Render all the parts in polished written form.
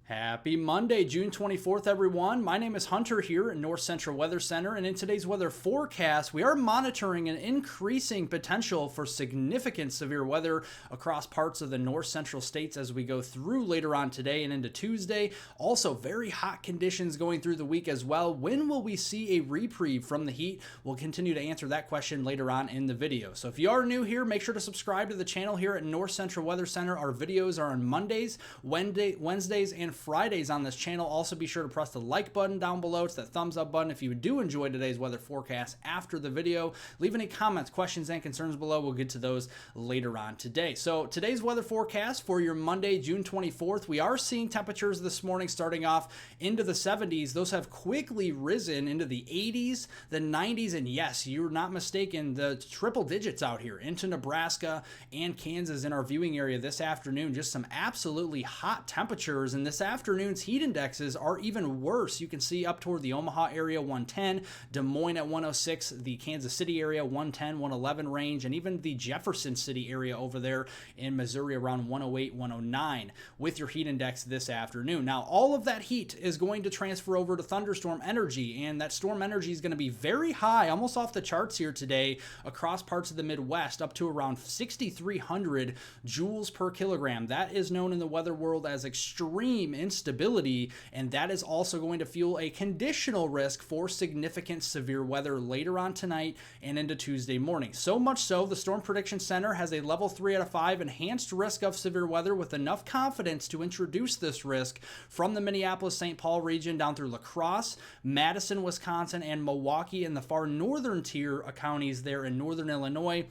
Happy Monday, June 24th, everyone. My name is Hunter here at North Central Weather Center, and in today's weather forecast, we are monitoring an increasing potential for significant severe weather across parts of the north central states as we go through later on today and into Tuesday. Also, very hot conditions going through the week as well. When will we see a reprieve from the heat? We'll continue to answer that question later on in the video. So if you are new here, make sure to subscribe to the channel here at North Central Weather Center. Our videos are on Mondays, Wednesdays, and Fridays on this channel. Also, be sure to press the like button down below. It's that thumbs up button if you do enjoy today's weather forecast after the video. Leave any comments, questions, and concerns below. We'll get to those later on today. So today's weather forecast for your Monday, June 24th, we are seeing temperatures this morning starting off into the 70s. Those have quickly risen into the 80s, the 90s, and yes, you're not mistaken, the triple digits out here into Nebraska and Kansas in our viewing area this afternoon. Just some absolutely hot temperatures, and this afternoon's heat indexes are even worse. You can see up toward the Omaha area 110, Des Moines at 106, the Kansas City area 110, 111 range, and even the Jefferson City area over there in Missouri around 108, 109 with your heat index this afternoon. Now, all of that heat is going to transfer over to thunderstorm energy, and that storm energy is going to be very high, almost off the charts here today across parts of the Midwest, up to around 6,300 joules per kilogram. That is known in the weather world as extreme instability, and that is also going to fuel a conditional risk for significant severe weather later on tonight and into Tuesday morning. So much so, the Storm Prediction Center has a level 3 out of 5 enhanced risk of severe weather with enough confidence to introduce this risk from the Minneapolis-St. Paul region down through La Crosse, Madison, Wisconsin, and Milwaukee in the far northern tier of counties there in northern Illinois.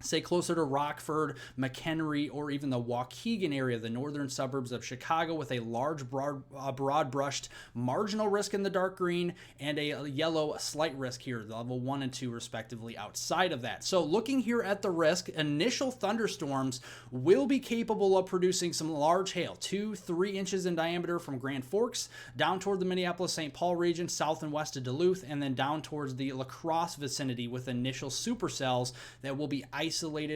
Say closer to Rockford, McHenry, or even the Waukegan area, the northern suburbs of Chicago, with a large broad-brushed marginal risk in the dark green and a yellow slight risk here, level 1 and 2 respectively outside of that. So looking here at the risk, initial thunderstorms will be capable of producing some large hail, 2-3 inches in diameter from Grand Forks down toward the Minneapolis-St. Paul region, south and west of Duluth, and then down towards the La Crosse vicinity with initial supercells that will be isolated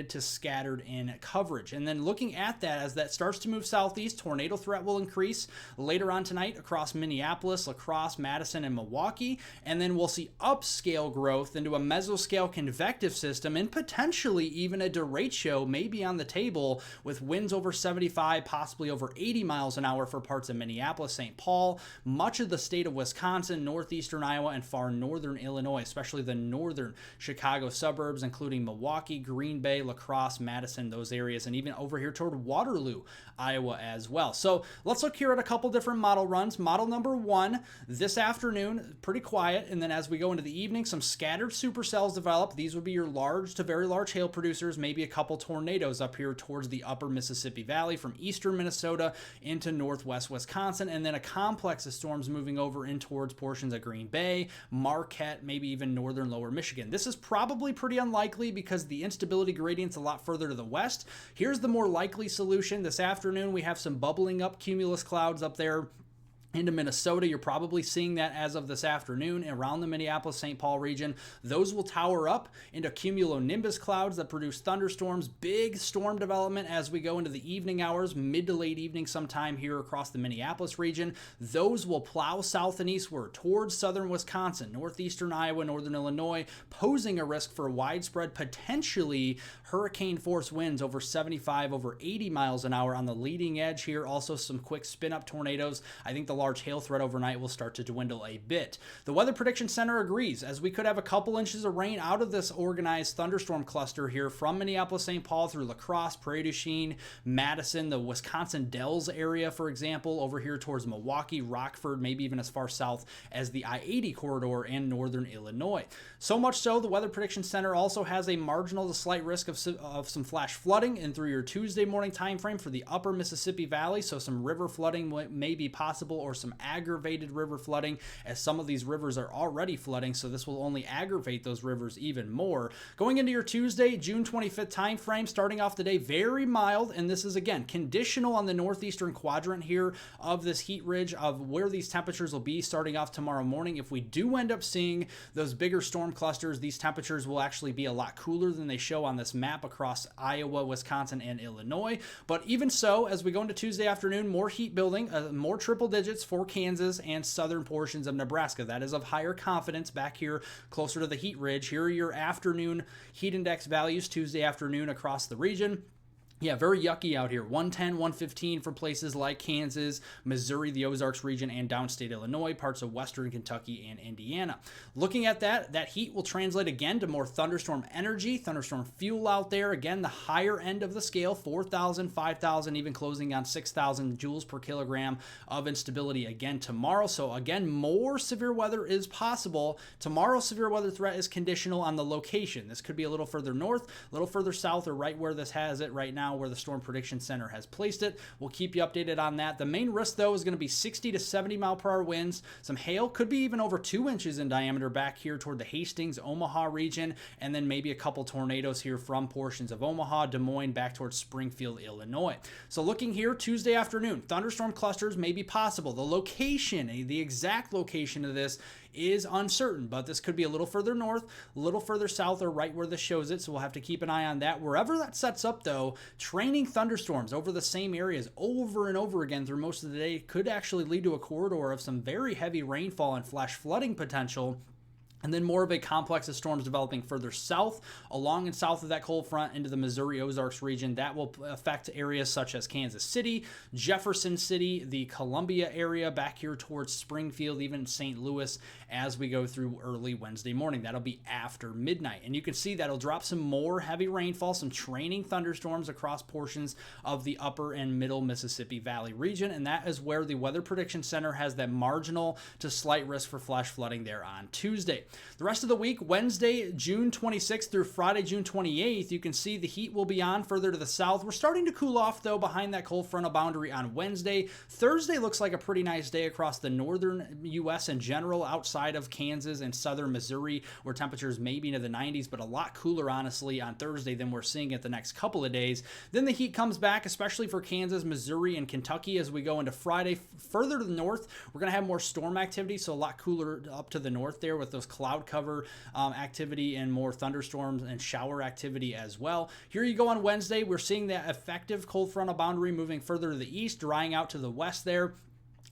to scattered in coverage. And then looking at that, as that starts to move southeast, tornado threat will increase later on tonight across Minneapolis, La Crosse, Madison, and Milwaukee. And then we'll see upscale growth into a mesoscale convective system, and potentially even a derecho may be on the table with winds over 75, possibly over 80 miles an hour for parts of Minneapolis, St. Paul, much of the state of Wisconsin, northeastern Iowa, and far northern Illinois, especially the northern Chicago suburbs, including Milwaukee, Green Bay, La Crosse, Madison, those areas, and even over here toward Waterloo, Iowa as well. So let's look here at a couple different model runs. Model number 1 this afternoon, pretty quiet, and then as we go into the evening, some scattered supercells develop. These would be your large to very large hail producers, maybe a couple tornadoes up here towards the upper Mississippi Valley from eastern Minnesota into northwest Wisconsin, and then a complex of storms moving over in towards portions of Green Bay, Marquette, maybe even northern lower Michigan. This is probably pretty unlikely because the instability gradient's a lot further to the west. Here's the more likely solution. This afternoon, we have some bubbling up cumulus clouds up there into Minnesota. You're probably seeing that as of this afternoon around the Minneapolis-St. Paul region. Those will tower up into cumulonimbus clouds that produce thunderstorms, big storm development as we go into the evening hours, mid to late evening sometime here across the Minneapolis region. Those will plow south and eastward towards southern Wisconsin, northeastern Iowa, northern Illinois, posing a risk for widespread, potentially hurricane force winds over 75, over 80 miles an hour on the leading edge here. Also some quick spin up tornadoes. I think the large hail threat overnight will start to dwindle a bit. The Weather Prediction Center agrees, as we could have a couple inches of rain out of this organized thunderstorm cluster here from Minneapolis-St. Paul through La Crosse, Prairie du Chien, Madison, the Wisconsin Dells area, for example, over here towards Milwaukee, Rockford, maybe even as far south as the I-80 corridor and northern Illinois. So much so, the Weather Prediction Center also has a marginal to slight risk of some flash flooding in through your Tuesday morning time frame for the upper Mississippi Valley, so some river flooding may be possible or or some aggravated river flooding, as some of these rivers are already flooding, so this will only aggravate those rivers even more. Going into your Tuesday, June 25th time frame, starting off the day very mild, and this is again conditional on the northeastern quadrant here of this heat ridge of where these temperatures will be starting off tomorrow morning. If we do end up seeing those bigger storm clusters, these temperatures will actually be a lot cooler than they show on this map across Iowa, Wisconsin, and Illinois. But even so, as we go into Tuesday afternoon, more heat building, more triple digits for Kansas and southern portions of Nebraska. That is of higher confidence back here closer to the heat ridge. Here are your afternoon heat index values Tuesday afternoon across the region. Yeah, very yucky out here. 110, 115 for places like Kansas, Missouri, the Ozarks region, and downstate Illinois, parts of western Kentucky and Indiana. Looking at that heat will translate again to more thunderstorm energy, thunderstorm fuel out there. Again, the higher end of the scale, 4,000, 5,000, even closing on 6,000 joules per kilogram of instability again tomorrow. So again, more severe weather is possible. Tomorrow's severe weather threat is conditional on the location. This could be a little further north, a little further south, or right where this has it right now, where the Storm Prediction Center has placed it. We'll keep you updated on that. The main risk, though, is going to be 60 to 70 mile per hour winds. Some hail, could be even over 2 inches in diameter back here toward the Hastings, Omaha region, and then maybe a couple tornadoes here from portions of Omaha, Des Moines, back towards Springfield, Illinois. So looking here, Tuesday afternoon, thunderstorm clusters may be possible. The location, the exact location of this is uncertain, but this could be a little further north, a little further south, or right where this shows it, so we'll have to keep an eye on that. Wherever that sets up, though, training thunderstorms over the same areas over and over again through most of the day could actually lead to a corridor of some very heavy rainfall and flash flooding potential. And then more of a complex of storms developing further south, along and south of that cold front into the Missouri Ozarks region. That will affect areas such as Kansas City, Jefferson City, the Columbia area, back here towards Springfield, even St. Louis, as we go through early Wednesday morning. That'll be after midnight. And you can see that'll drop some more heavy rainfall, some training thunderstorms across portions of the upper and middle Mississippi Valley region. And that is where the Weather Prediction Center has that marginal to slight risk for flash flooding there on Tuesday. The rest of the week, Wednesday, June 26th through Friday, June 28th, you can see the heat will be on further to the south. We're starting to cool off, though, behind that cold frontal boundary on Wednesday. Thursday looks like a pretty nice day across the northern U.S. in general, outside of Kansas and southern Missouri, where temperatures may be into the 90s, but a lot cooler, honestly, on Thursday than we're seeing it the next couple of days. Then the heat comes back, especially for Kansas, Missouri, and Kentucky as we go into Friday. Further to the north, we're going to have more storm activity, so a lot cooler up to the north there with those cloud cover activity and more thunderstorms and shower activity as well. Here you go on Wednesday. We're seeing that effective cold frontal boundary moving further to the east, drying out to the west there.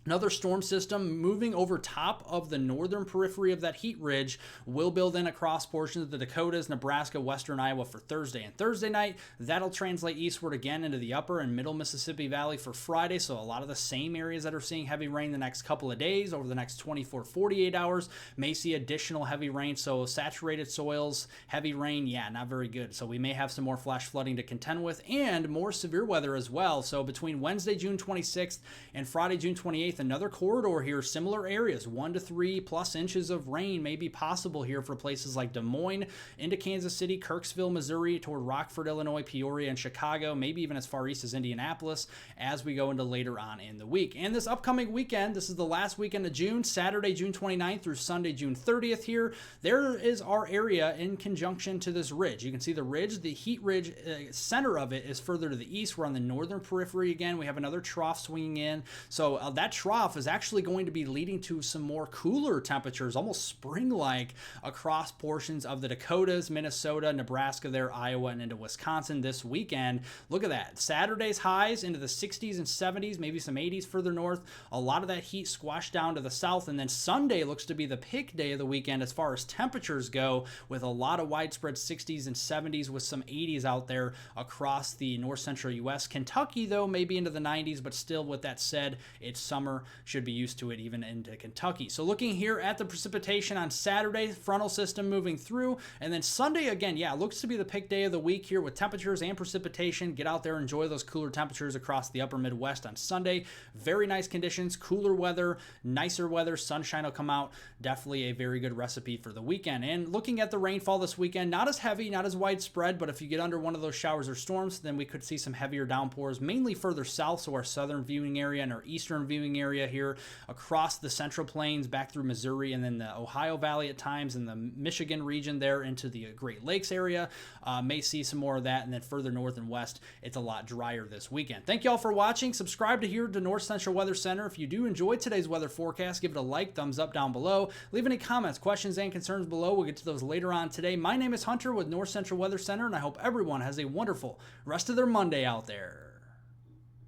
Another storm system moving over top of the northern periphery of that heat ridge will build in across portions of the Dakotas, Nebraska, western Iowa for Thursday and Thursday night. That'll translate eastward again into the upper and middle Mississippi Valley for Friday. So a lot of the same areas that are seeing heavy rain the next couple of days over the next 24, 48 hours may see additional heavy rain. So saturated soils, heavy rain, yeah, not very good. So we may have some more flash flooding to contend with and more severe weather as well. So between Wednesday, June 26th and Friday, June 28th, another corridor here, similar areas, 1 to 3 plus inches of rain may be possible here for places like Des Moines into Kansas City, Kirksville, Missouri, toward Rockford, Illinois, Peoria, and Chicago, maybe even as far east as Indianapolis as we go into later on in the week. And this upcoming weekend, this is the last weekend of June, Saturday, June 29th through Sunday, June 30th here. There is our area in conjunction to this ridge. You can see the ridge, the heat ridge, center of it is further to the east. We're on the northern periphery again. We have another trough swinging in. So that trough is actually going to be leading to some more cooler temperatures, almost spring-like, across portions of the Dakotas, Minnesota, Nebraska, there, Iowa, and into Wisconsin this weekend. Look at that. Saturday's highs into the 60s and 70s, maybe some 80s further north. A lot of that heat squashed down to the south, and then Sunday looks to be the peak day of the weekend as far as temperatures go, with a lot of widespread 60s and 70s with some 80s out there across the north central U.S. Kentucky, though, maybe into the 90s, but still, with that said, it's summer. Should be used to it even into Kentucky. So looking here at the precipitation on Saturday, frontal system moving through, and then Sunday again, yeah, looks to be the peak day of the week here with temperatures and precipitation. Get out there, enjoy those cooler temperatures across the upper Midwest on Sunday. Very nice conditions, cooler weather, nicer weather, sunshine will come out. Definitely a very good recipe for the weekend. And looking at the rainfall this weekend, not as heavy, not as widespread, but if you get under one of those showers or storms, then we could see some heavier downpours, mainly further south, so our southern viewing area and our eastern viewing surrounding area here across the Central Plains back through Missouri and then the Ohio Valley at times and the Michigan region there into the Great Lakes area. May see some more of that, and then further north and west, it's a lot drier this weekend. Thank you all for watching. Subscribe to here to North Central Weather Center. If you do enjoy today's weather forecast, give it a like, thumbs up down below. Leave any comments, questions, and concerns below. We'll get to those later on today. My name is Hunter with North Central Weather Center, and I hope everyone has a wonderful rest of their Monday out there.